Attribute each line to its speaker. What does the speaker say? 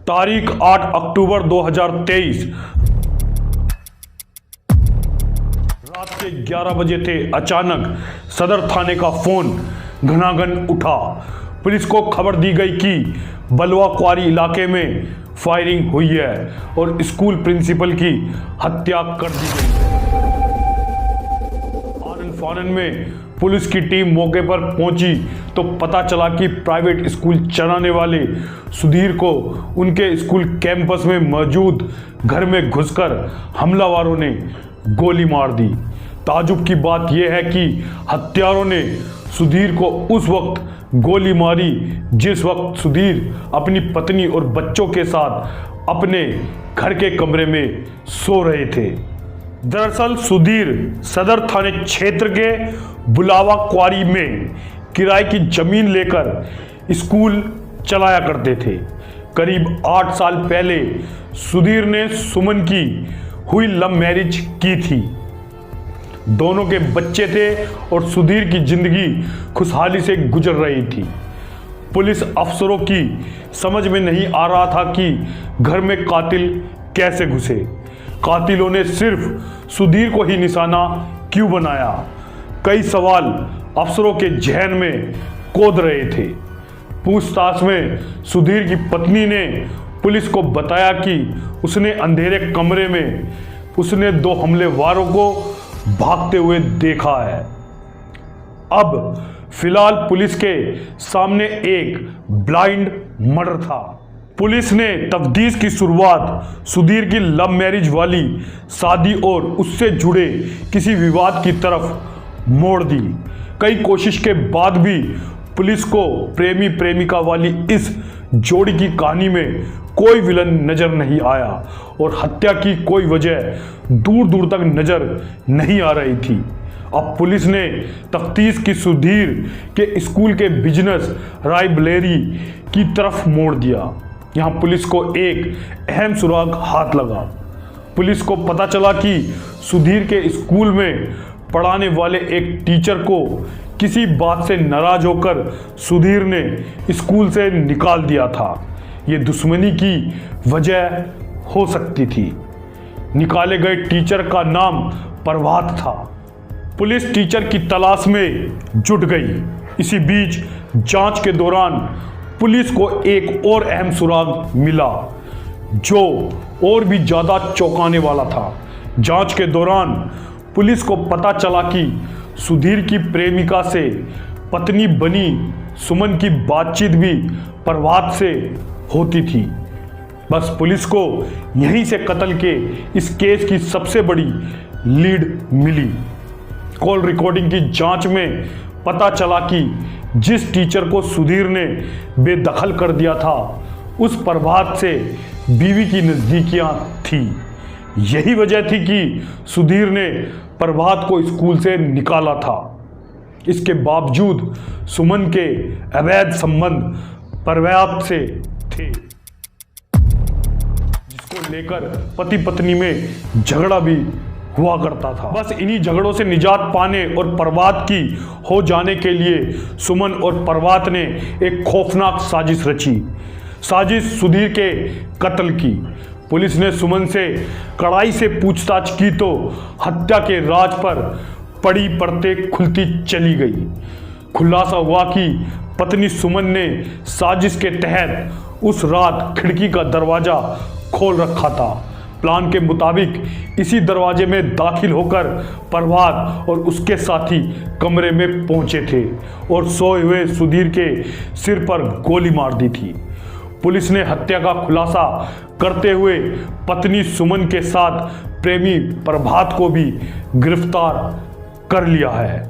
Speaker 1: तारीख 8 अक्टूबर 2023 रात के 11 बजे थे। अचानक सदर थाने का फोन घनाघन उठा। पुलिस को खबर दी गई कि बलवा क्वारी इलाके में फायरिंग हुई है और स्कूल प्रिंसिपल की हत्या कर दी गई है। आनन फानन में पुलिस की टीम मौके पर पहुंची तो पता चला कि प्राइवेट स्कूल चलाने वाले सुधीर को उनके स्कूल कैंपस में मौजूद घर में घुसकर हमलावरों ने गोली मार दी। ताजुब की बात यह है कि हत्यारों ने सुधीर को उस वक्त गोली मारी जिस वक्त सुधीर अपनी पत्नी और बच्चों के साथ अपने घर के कमरे में सो रहे थे। दरअसल सुधीर सदर थाने क्षेत्र के बुलावा क्वारी में किराए की जमीन लेकर स्कूल चलाया करते थे। करीब 8 साल पहले सुधीर ने सुमन की हुई लव मैरिज की थी। दोनों के बच्चे थे और सुधीर की जिंदगी खुशहाली से गुजर रही थी। पुलिस अफसरों की समझ में नहीं आ रहा था कि घर में कातिल कैसे घुसे। कातिलों ने सिर्फ सुधीर को ही निशाना क्यों बनाया? कई सवाल अफसरों के जहन में कूद रहे थे। पूछताछ में सुधीर की पत्नी ने पुलिस को बताया कि उसने अंधेरे कमरे में उसने 2 हमलेवारों को भागते हुए देखा है। अब फिलहाल पुलिस के सामने एक ब्लाइंड मर्डर था। पुलिस ने तफ्तीश की शुरुआत सुधीर की लव मैरिज वाली शादी और उससे जुड़े किसी विवाद की तरफ मोड़ दी। कई कोशिश के बाद भी पुलिस को प्रेमी प्रेमिका वाली इस जोड़ी की कहानी में कोई विलन नजर नहीं आया और हत्या की कोई वजह दूर दूर तक नजर नहीं आ रही थी। अब पुलिस ने तफ्तीश की सुधीर के स्कूल के बिजनेस राइवलरी की तरफ मोड़ दिया। यहाँ पुलिस को एक अहम सुराग हाथ लगा। पुलिस को पता चला कि सुधीर के स्कूल में पढ़ाने वाले एक टीचर को किसी बात से नाराज होकर सुधीर ने स्कूल से निकाल दिया था। ये दुश्मनी की वजह हो सकती थी। निकाले गए टीचर का नाम प्रभात था। पुलिस टीचर की तलाश में जुट गई। इसी बीच जांच के दौरान पुलिस को एक और अहम सुराग मिला जो और भी ज्यादा चौंकाने वाला था। जांच के दौरान पुलिस को पता चला कि सुधीर की प्रेमिका से पत्नी बनी सुमन की बातचीत भी प्रभात से होती थी। बस पुलिस को यहीं से कत्ल के इस केस की सबसे बड़ी लीड मिली। कॉल रिकॉर्डिंग की जांच में पता चला कि जिस टीचर को सुधीर ने बेदखल कर दिया था उस प्रभात से बीवी की नजदीकियां थी। यही वजह थी कि सुधीर ने प्रभात को स्कूल से निकाला था। इसके बावजूद सुमन के अवैध संबंध प्रभात से थे जिसको लेकर पति पत्नी में झगड़ा भी हुआ करता था। बस इन्हीं झगड़ों से निजात पाने और प्रभात की हो जाने के लिए सुमन और प्रभात ने एक खौफनाक साजिश रची। साजिश सुधीर के कत्ल की। पुलिस ने सुमन से कड़ाई से पूछताछ की तो हत्या के राज पर पड़ी पड़ते खुलती चली गई। खुलासा हुआ कि पत्नी सुमन ने साजिश के तहत उस रात खिड़की का दरवाजा खोल रखा था। प्लान के मुताबिक इसी दरवाजे में दाखिल होकर प्रभात और उसके साथी कमरे में पहुंचे थे और सोए हुए सुधीर के सिर पर गोली मार दी थी। पुलिस ने हत्या का खुलासा करते हुए पत्नी सुमन के साथ प्रेमी प्रभात को भी गिरफ्तार कर लिया है।